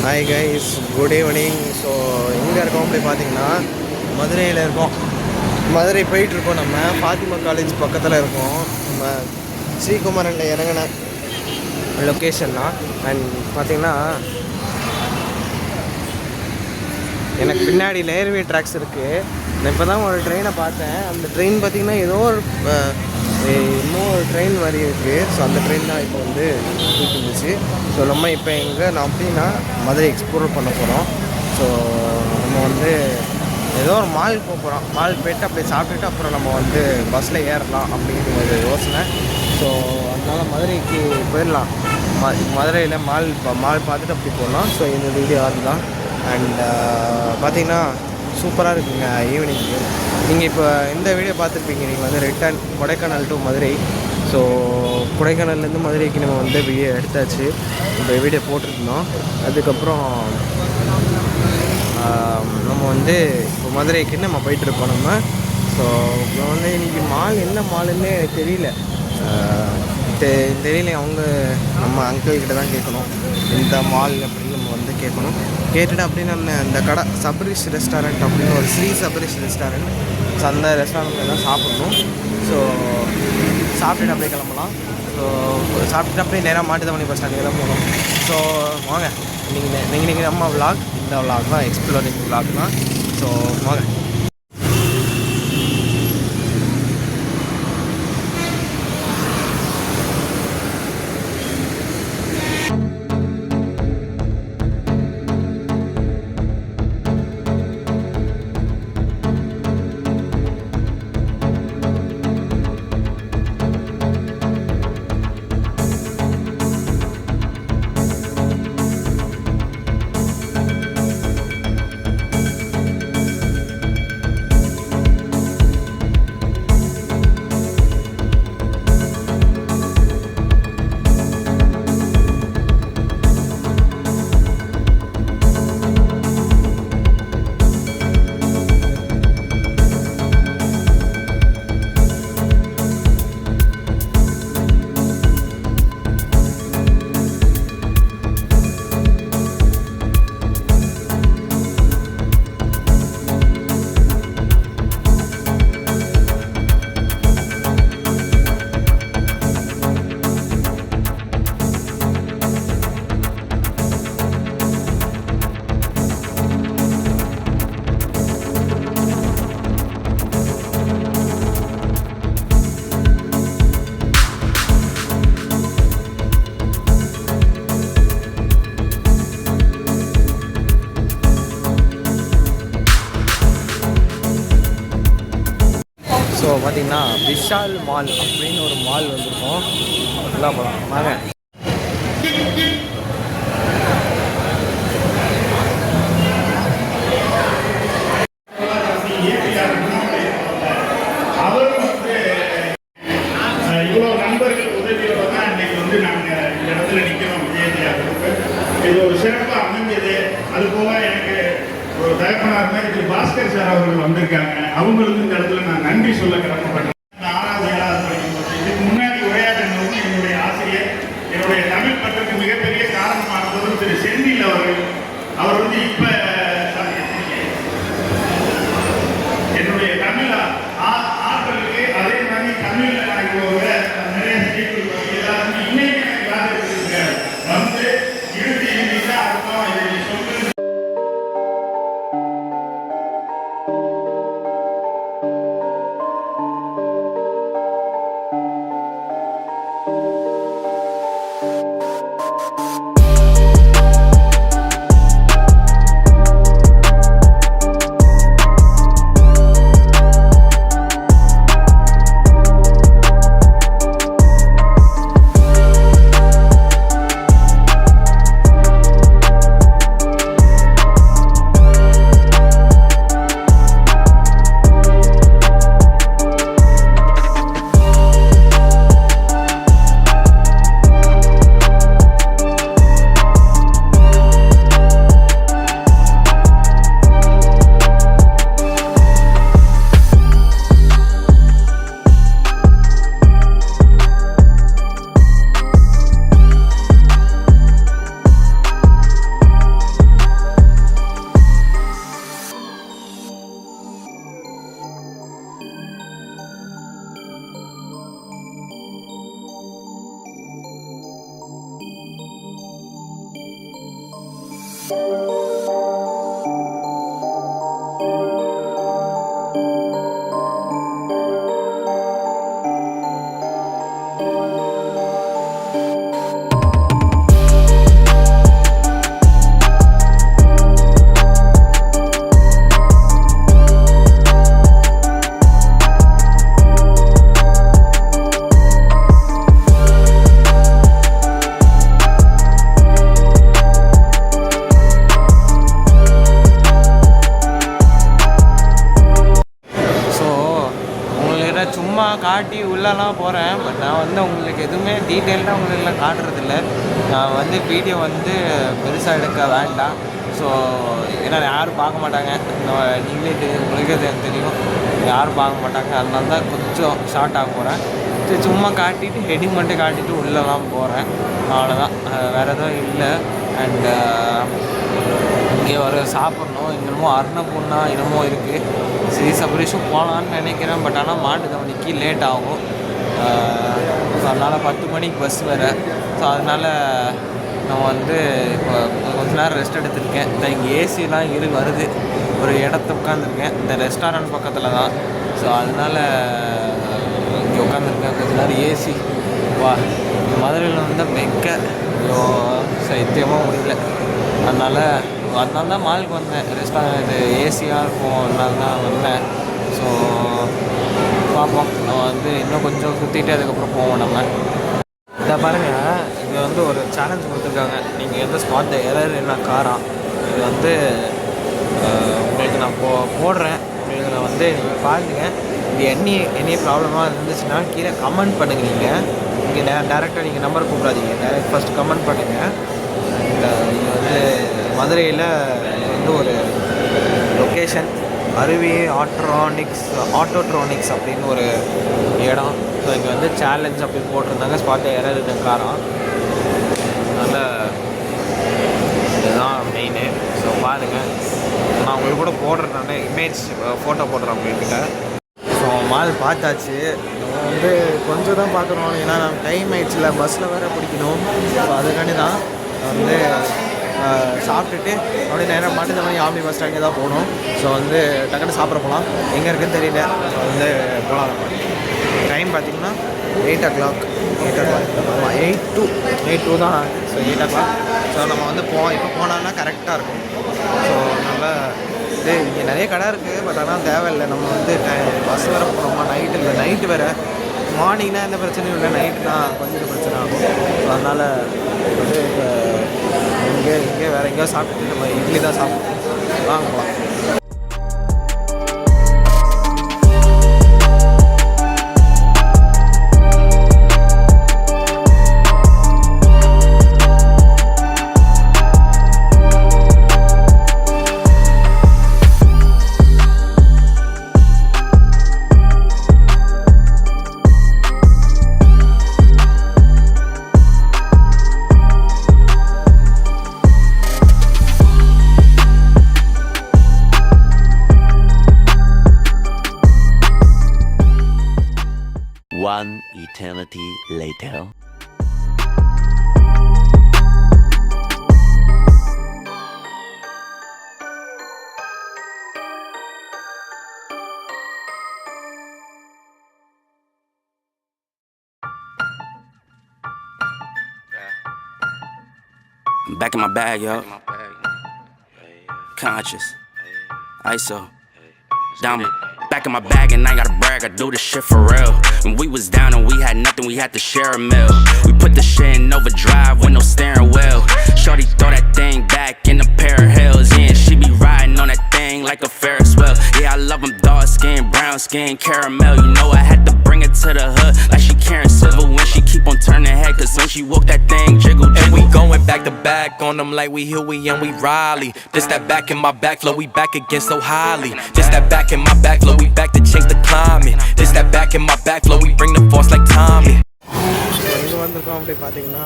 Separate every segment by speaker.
Speaker 1: Hi guys, good evening. So எங்கே இருக்கோம் அப்படி பார்த்தீங்கன்னா மதுரையில் இருக்கோம். மதுரை போயிட்டுருக்கோம். நம்ம ஃபாத்திமா காலேஜ் பக்கத்தில் இருக்கோம். நம்ம ஸ்ரீகுமரனில் இறங்கின லொக்கேஷன்னா. அண்ட் பார்த்திங்கன்னா எனக்கு பின்னாடி லேர்வே ட்ராக்ஸ் இருக்குது. நான் இப்போ தான் ஒரு ட்ரெயினை பார்த்தேன். அந்த ட்ரெயின் பார்த்திங்கன்னா ஏதோ ஒரு இன்னொரு ட்ரெயின் மாதிரி இருக்குது. ஸோ அந்த ட்ரெயின் தான் இப்போ வந்து போயிட்டு இருந்துச்சு. ஸோ நம்ம இப்போ எங்கே நான் அப்படின்னா மதுரை எக்ஸ்ப்ளோர் பண்ண போகிறோம். ஸோ நம்ம வந்து ஏதோ ஒரு மால் போகிறோம். மால் போய்ட்டு அப்படியே சாப்பிட்டுட்டு அப்புறம் நம்ம வந்து பஸ்ஸில் ஏறலாம் அப்படின்னு ஒரு யோசனை. ஸோ அதனால் மதுரைக்கு போயிடலாம். மதுரையில் மால் பார்த்துட்டு அப்படி போகலாம். ஸோ இந்த வீடியோ அதுதான். அண்ட் பார்த்திங்கன்னா சூப்பராக இருக்குங்க ஈவினிங்கு. நீங்கள் இப்போ இந்த வீடியோ பார்த்துருப்பீங்க. நீங்கள் வந்து return Kodaikanal to Madurai. So கொடைக்கானல்லேருந்து மதுரைக்கு நம்ம வந்து வீடியோ எடுத்தாச்சு. இப்போ வீடியோ போட்டிருந்தோம். அதுக்கப்புறம் நம்ம வந்து இப்போ மதுரைக்கு நம்ம போயிட்டுருக்கோம் நம்ம. ஸோ இப்போ வந்து இன்றைக்கி மால் என்ன மாலுன்னு எனக்கு தெரியல. அவங்க நம்ம அங்கிள்கிட்ட தான் கேட்கணும் இந்த மால் அப்படின்னு நம்ம வந்து கேட்கணும். கேட்டுட்டு அப்படின்னு நான் இந்த கடை சபரிஷ் ரெஸ்டாரண்ட் அப்படின்னு ஒரு ஸ்ரீ சபரிஷ் ரெஸ்டாரண்ட். ஸோ அந்த ரெஸ்டாரண்ட்டில் தான் சாப்பிட்ணும். ஸோ சாப்பிட்டுட்டு அப்படியே கிளம்பலாம். ஸோ சாப்பிட்டுட்டு அப்படியே நேராக மாட்டுத்தாவணி பஸ் ஸ்டாண்டுக்கு தான் போகணும். ஸோ வாங்க, நீங்கள் நம்ம விளாக், இந்த விளாக் தான் எக்ஸ்ப்ளோரிங் விளாக் தான். ஸோ வாங்க. ஸோ பார்த்திங்கன்னா விஷால் மால் அப்படின்னு ஒரு மால் வந்திருக்கோம். நல்லா போகலாம் வாங்க.
Speaker 2: இவ்வளோ நண்பர்கள் உதவியோட தான் இன்னைக்கு வந்து நாங்கள் இந்த இடத்துல நிற்கிறோம். விஜயஜியாவுக்கு இது ஒரு சிறப்பாக அமைஞ்சது. அது போக எனக்கு ஒரு தகப்பனார் மாதிரி திரு பாஸ்கர் சார் அவர்கள் வந்திருக்காங்க. அவங்களுக்கு இந்த இடத்துல நான் நன்றி சொல்ல கடமைப்பட்டேன். 6வது 7வது படிக்கும்போது இதுக்கு முன்னாடி உரையாற்றினவங்க என்னுடைய ஆசிரியர். என்னுடைய தமிழ் பட்டத்துக்கு மிகப்பெரிய காரணமானது திரு செந்தில் அவர்கள். அவர் வந்து இப்போ என்னுடைய தமிழ் ஆற்றலுக்கு அதே மாதிரி தமிழில் நான் இப்போ நிறைய செய்திகள் எல்லாருமே இன்னைக்கு எனக்கு யார் வந்து இறுதி இறுதியாக அர்த்தம் இதை சொல்றது.
Speaker 1: சும்மா காட்டி உள்ளலாம் போகிறேன். பட் நான் வந்து உங்களுக்கு எதுவுமே டீட்டெயில்டாக உங்களுக்கு காட்டுறதில்ல. நான் வந்து வீடியோ வந்து பெருசாக எடுக்க வேண்டாம். ஸோ ஏன்னா யாரும் பார்க்க மாட்டாங்க. நீங்களே தெரியும், உங்களுக்கே தெரியும், யாரும் பார்க்க மாட்டாங்க. அதனால தான் கொஞ்சம் ஷார்ட் ஆக போகிறேன். சரி, சும்மா காட்டிட்டு ஹெட்டிங் மட்டும் காட்டிட்டு உள்ளலாம் போகிறேன். அவ்வளோதான், வேறு எதுவும் இல்லை. அண்டு இங்கே ஒரு சாப்பிட்ணும். இன்னமும் அருணபூர்ணா என்னமோ இருக்குது. சரி, சபரீஷும் போகலான்னு நினைக்கிறேன். பட் ஆனால் மாட்டுத்தவணிக்கு லேட் ஆகும். ஸோ அதனால் 10 மணிக்கு பஸ் வேறு. ஸோ அதனால் நான் வந்து இப்போ கொஞ்ச நேரம் ரெஸ்ட் எடுத்திருக்கேன். இந்த இங்கே ஏசிலாம் வருது. ஒரு இடத்த உட்காந்துருக்கேன். இந்த ரெஸ்டாரண்ட் பக்கத்தில் தான். ஸோ அதனால் இங்கே உட்காந்துருக்கேன் கொஞ்ச நேரம். ஏசி வா, மதுரையில் வந்து வெக்க சத்தியமாக முடியல. அதனால தான் மாலுக்கு வந்தேன். ரெஸ்டாரண்ட் ஏசியாக இருக்கும், அதனால தான் வந்தேன். ஸோ பார்ப்போம். நம்ம வந்து இன்னும் கொஞ்சம் சுற்றிட்டு அதுக்கப்புறம் போவோம். நம்ம இதை பாருங்கள், இது வந்து ஒரு சேலஞ்ச் கொடுத்துருக்காங்க. நீங்கள் எந்த ஸ்பாட் எரர் என்ன காரா, இது வந்து உங்களுக்கு நான் போடுறேன். உங்களுக்கு நான் வந்து நீங்கள் பாருங்க. இது எனி ப்ராப்ளமாக இருந்துச்சுன்னா கீழே கமெண்ட் பண்ணுங்கள். நீங்கள் இங்கே டேரெக்டாக நீங்கள் நம்பர் கூப்பிடாதீங்க. டேரெக்ட் ஃபஸ்ட் கமெண்ட் பண்ணுங்கள். அண்ட் இது வந்து மதுரையில் வந்து ஒரு லொக்கேஷன், அருவி ஆட்டோட்ரானிக்ஸ் அப்படின்னு ஒரு இடம். ஸோ இங்கே வந்து சேலஞ்ச் அப்படின்னு போட்டிருந்தாங்க. ஸ்பாட்டை யாராவது காரம். அதனால் இதுதான் மெயினு. ஸோ பாருங்கள், நான் உங்களுக்கு கூட போடுறேன். நான் இமேஜ் ஃபோட்டோ போடுறேன் உங்கள்கிட்ட. ஸோ மால் பார்த்தாச்சு. நம்ம வந்து கொஞ்சம் தான் பார்க்குறோம். ஏன்னா நான் டைம் ஆயிடுச்சுல, பஸ்ஸில் வேறு பிடிக்கணும். ஸோ அதுக்காண்டி தான் வந்து சாப்பிட்டுட்டு அப்படியே நேரம் மாட்டு இந்த மாதிரி ஆம்னி பஸ் ஸ்டாண்டே தான் போகணும். ஸோ வந்து டக்குன்னு சாப்பிட போகலாம். எங்கே இருக்குதுன்னு தெரியல. ஸோ வந்து போகலாம். டைம் பார்த்திங்கன்னா 8 o'clock. ஆமாம், 8 to தான். So 8 o'clock. ஸோ நம்ம வந்து இப்போ போனோம்னா கரெக்டாக இருக்கும். ஸோ நம்ம இது இங்கே நிறைய கடை இருக்குது. பட் ஆனால் தேவையில்லை. நம்ம வந்து பஸ் வேறு போகிறோமா, நைட்டு வேறு. மார்னிங்னா எந்த பிரச்சனையும் இல்லை, நைட்டுனா கொஞ்சம் பிரச்சனை ஆகும். ஸோ அதனால் வந்து இங்கே வேறு எங்கேயோ சாப்பிட்டுட்டு நம்ம இட்லி தான் சாப்பிட்டு வாங்கலாம்.
Speaker 3: One eternity later.
Speaker 4: I'm back in my bag, yo. Conscious. ISO. Diamond. Back in my bag and I ain't gotta brag, I do this shit for real. When we was down and we had nothing, we had to share a meal. We put the shit in overdrive with no steering wheel. Shorty throw that thing back in a pair of heels. Yeah, and she be riding on that thing like a Ferris wheel. Yeah, I love them dark skin, brown skin, caramel. You know I had to bring it to the hood like she Karen Civil. When she keep on turning head, cause when she walk that thing jiggle, jiggle.
Speaker 5: And we going back to back on them like we Huey and we Riley. This that back in my back flow, we back again so highly. This that back in my back flow, we back to change the climate. This that back in my back flow, we bring the force like Tommy.
Speaker 1: எங்கே வந்திருக்கோம் அப்படி பார்த்தீங்கன்னா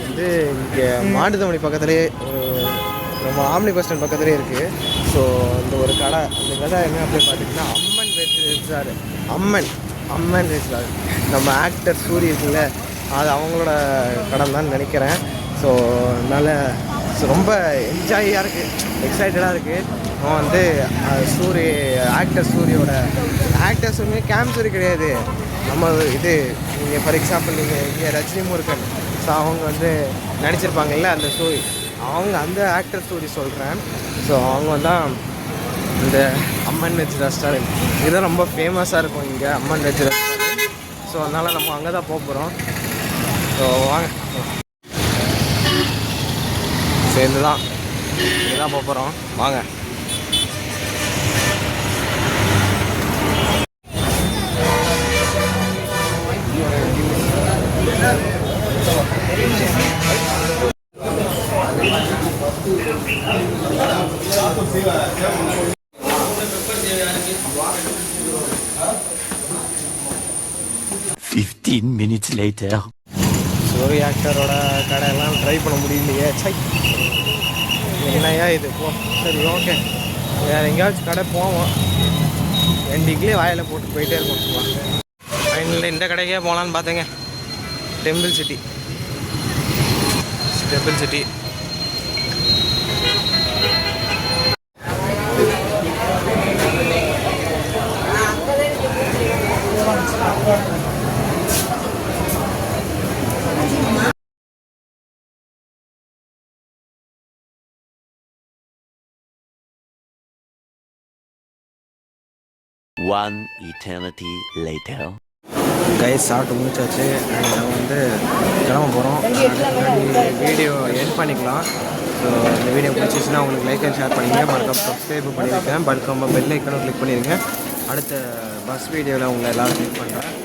Speaker 1: வந்து இங்கே மாட்டுத்தவணி பக்கத்துலேயே நம்ம omni bus stand பக்கத்துலேயே இருக்குது. ஸோ இந்த ஒரு கடை, அந்த கடை என்ன அப்படி பார்த்தீங்கன்னா அம்மன் ரெஸ்டாரண்ட். அம்மன் ரெஸ்டாரண்ட் நம்ம ஆக்டர் சூரி இருக்குல்ல, அது அவங்களோட கடை தான் நினைக்கிறேன். ஸோ அதனால் ரொம்ப என்ஜாயாக இருக்குது, எக்ஸைட்டடாக இருக்குது. அவன் வந்து ஆக்டர் சூரியோட ஆக்டர்ஸுமே கேம் சூரி கிடையாது. நம்ம இது நீங்கள் ஃபார் எக்ஸாம்பிள் நீங்கள் இங்கே ரஜினி முருகன், ஸோ அவங்க வந்து நடிச்சிருப்பாங்கல்ல அந்த சூரி, அவங்க அந்த ஆக்டர் ஸ்டோரி சொல்கிறேன். ஸோ அவங்க தான் இந்த அம்மன் வெஜ் ரெஸ்டாரண்ட், இதுதான் ரொம்ப ஃபேமஸாக இருக்கும் இங்கே அம்மன் வெஜ் ரெஸ்டாரண்ட். ஸோ அதனால் நம்ம அங்கே தான் போக போகிறோம். ஸோ வாங்க, சேர்ந்து தான் இங்கே தான் போக போகிறோம், வாங்க.
Speaker 3: minutes later.
Speaker 1: சூரி ஆக்டரோட கடையெல்லாம் ட்ரை பண்ண முடியலையே. சை, என்னையா இது போ. சரி ஓகே, வேறு எங்கேயாச்சும் கடை போவோம். 2 இட்லி வாயில் போட்டு போயிட்டே இருக்கும் சும்மா. ஃபைனலில் இந்த கடைக்கே போகலான்னு பார்த்தேங்க. Temple city.
Speaker 3: One eternity later.
Speaker 1: Guys சாப்பிட்டு முடிச்சாச்சு. நம்ம வந்து கிளம்ப போகிறோம். வீடியோ எண்ட் பண்ணிக்கலாம். ஸோ இந்த வீடியோ பிடிச்சிச்சுன்னா உங்களுக்கு லைக் அண்ட் ஷேர் பண்ணிங்க, மறக்காம சப்ஸ்கிரைப் பண்ணியிருக்கேன், மறக்காம பெல் ஐக்கனும் கிளிக் பண்ணிடுங்க. அடுத்த பஸ் வீடியோவில் உங்களை எல்லோரும் மீட் பண்ணுறேன்.